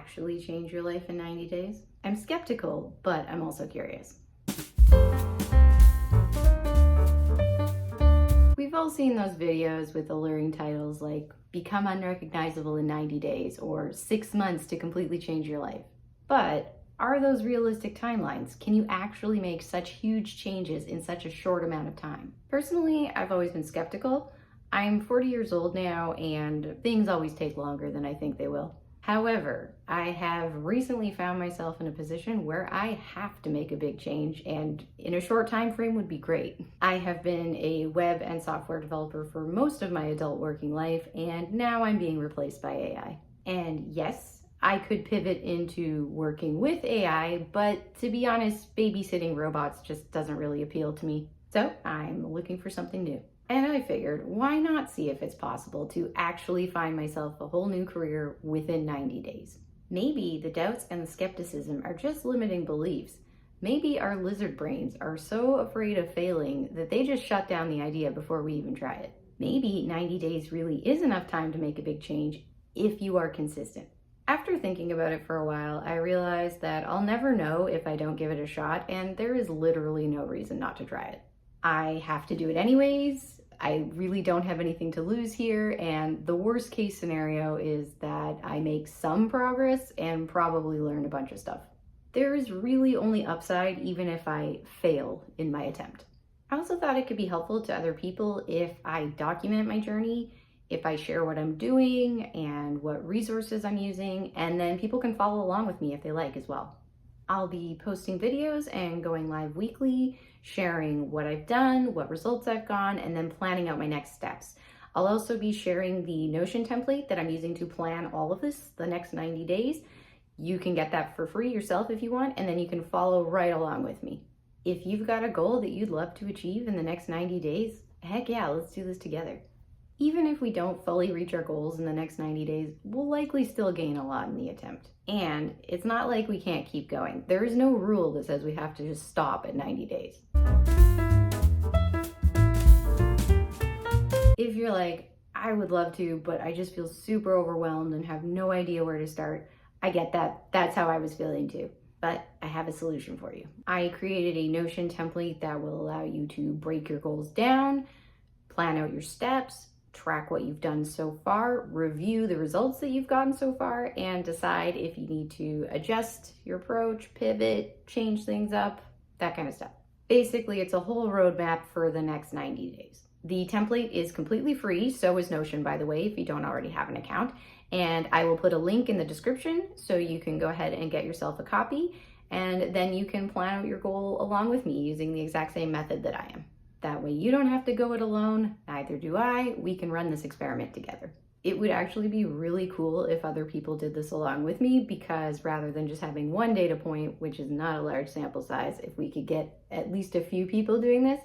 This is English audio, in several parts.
actually change your life in 90 days? I'm skeptical, but I'm also curious. We've all seen those videos with alluring titles like Become Unrecognizable in 90 Days or 6 months to completely change your life. But are those realistic timelines? Can you actually make such huge changes in such a short amount of time? Personally, I've always been skeptical. I'm 40 years old now, and things always take longer than I think they will. However, I have recently found myself in a position where I have to make a big change, and in a short time frame would be great. I have been a web and software developer for most of my adult working life, and now I'm being replaced by AI. And yes, I could pivot into working with AI, but to be honest, babysitting robots just doesn't really appeal to me. So I'm looking for something new. And I figured, why not see if it's possible to actually find myself a whole new career within 90 days? Maybe the doubts and the skepticism are just limiting beliefs. Maybe our lizard brains are so afraid of failing that they just shut down the idea before we even try it. Maybe 90 days really is enough time to make a big change if you are consistent. After thinking about it for a while, I realized that I'll never know if I don't give it a shot, and there is literally no reason not to try it. I have to do it anyways. I really don't have anything to lose here, and the worst case scenario is that I make some progress and probably learn a bunch of stuff. There is really only upside even if I fail in my attempt. I also thought it could be helpful to other people if I document my journey, if I share what I'm doing and what resources I'm using, and then people can follow along with me if they like as well. I'll be posting videos and going live weekly, sharing what I've done, what results I've gotten, and then planning out my next steps. I'll also be sharing the Notion template that I'm using to plan all of this the next 90 days. You can get that for free yourself if you want, and then you can follow right along with me. If you've got a goal that you'd love to achieve in the next 90 days, heck yeah, let's do this together. Even if we don't fully reach our goals in the next 90 days, we'll likely still gain a lot in the attempt. And it's not like we can't keep going. There is no rule that says we have to just stop at 90 days. If you're like, I would love to, but I just feel super overwhelmed and have no idea where to start, I get that. That's how I was feeling too. But I have a solution for you. I created a Notion template that will allow you to break your goals down, plan out your steps, track what you've done so far, review the results that you've gotten so far, and decide if you need to adjust your approach, pivot, change things up, that kind of stuff. Basically, it's a whole roadmap for the next 90 days. The template is completely free, so is Notion, by the way, if you don't already have an account. And I will put a link in the description so you can go ahead and get yourself a copy, and then you can plan out your goal along with me using the exact same method that I am. That way you don't have to go it alone, neither do I. We can run this experiment together. It would actually be really cool if other people did this along with me, because rather than just having one data point, which is not a large sample size, if we could get at least a few people doing this,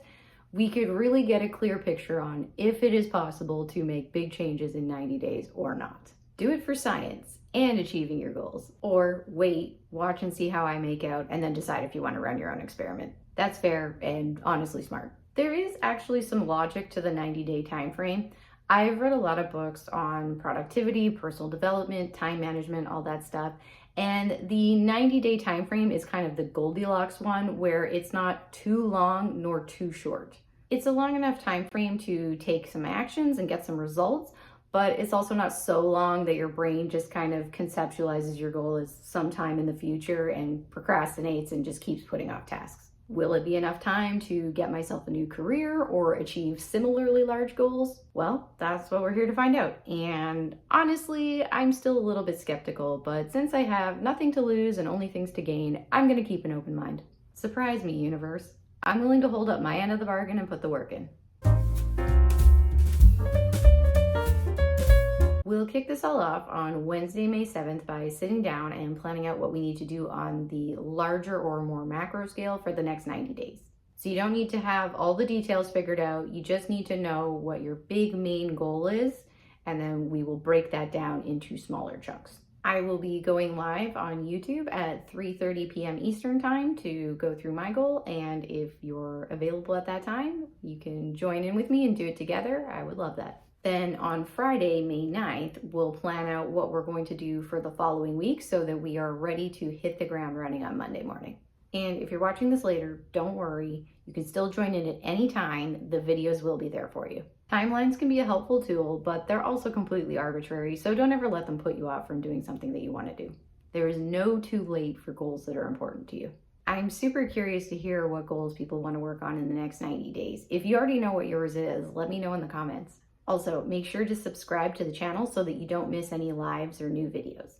we could really get a clear picture on if it is possible to make big changes in 90 days or not. Do it for science and achieving your goals. Or wait, watch and see how I make out, and then decide if you want to run your own experiment. That's fair and honestly smart. There is actually some logic to the 90-day time frame. I've read a lot of books on productivity, personal development, time management, all that stuff. And the 90-day time frame is kind of the Goldilocks one, where it's not too long nor too short. It's a long enough time frame to take some actions and get some results, but it's also not so long that your brain just kind of conceptualizes your goal as sometime in the future and procrastinates and just keeps putting off tasks. Will it be enough time to get myself a new career or achieve similarly large goals? Well, that's what we're here to find out. And honestly, I'm still a little bit skeptical, but since I have nothing to lose and only things to gain, I'm gonna keep an open mind. Surprise me, universe. I'm willing to hold up my end of the bargain and put the work in. We'll kick this all off on Wednesday, May 7th by sitting down and planning out what we need to do on the larger or more macro scale for the next 90 days. So you don't need to have all the details figured out. You just need to know what your big main goal is, and then we will break that down into smaller chunks. I will be going live on YouTube at 3:30 p.m. Eastern time to go through my goal, and if you're available at that time, you can join in with me and do it together. I would love that. Then on Friday, May 9th, we'll plan out what we're going to do for the following week so that we are ready to hit the ground running on Monday morning. And if you're watching this later, don't worry. You can still join in at any time. The videos will be there for you. Timelines can be a helpful tool, but they're also completely arbitrary, so don't ever let them put you off from doing something that you want to do. There is no too late for goals that are important to you. I'm super curious to hear what goals people want to work on in the next 90 days. If you already know what yours is, let me know in the comments. Also, make sure to subscribe to the channel so that you don't miss any lives or new videos.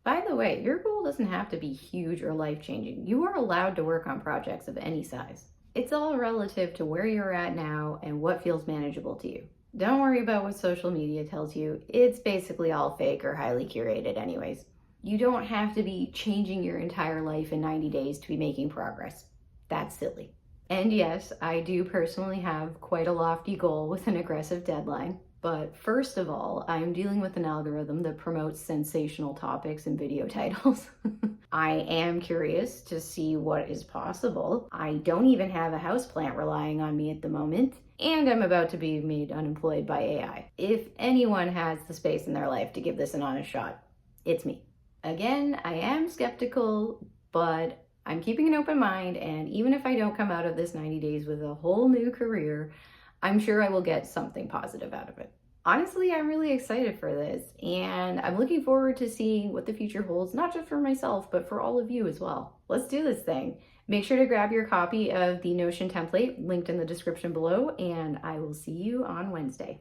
By the way, your goal doesn't have to be huge or life-changing. You are allowed to work on projects of any size. It's all relative to where you're at now and what feels manageable to you. Don't worry about what social media tells you. It's basically all fake or highly curated anyways. You don't have to be changing your entire life in 90 days to be making progress. That's silly. And yes, I do personally have quite a lofty goal with an aggressive deadline. But first of all, I'm dealing with an algorithm that promotes sensational topics and video titles. I am curious to see what is possible. I don't even have a houseplant relying on me at the moment, and I'm about to be made unemployed by AI. If anyone has the space in their life to give this an honest shot, it's me. Again, I am skeptical, but I'm keeping an open mind, and even if I don't come out of this 90 days with a whole new career, I'm sure I will get something positive out of it. Honestly, I'm really excited for this, and I'm looking forward to seeing what the future holds, not just for myself, but for all of you as well. Let's do this thing. Make sure to grab your copy of the Notion template linked in the description below, and I will see you on Wednesday.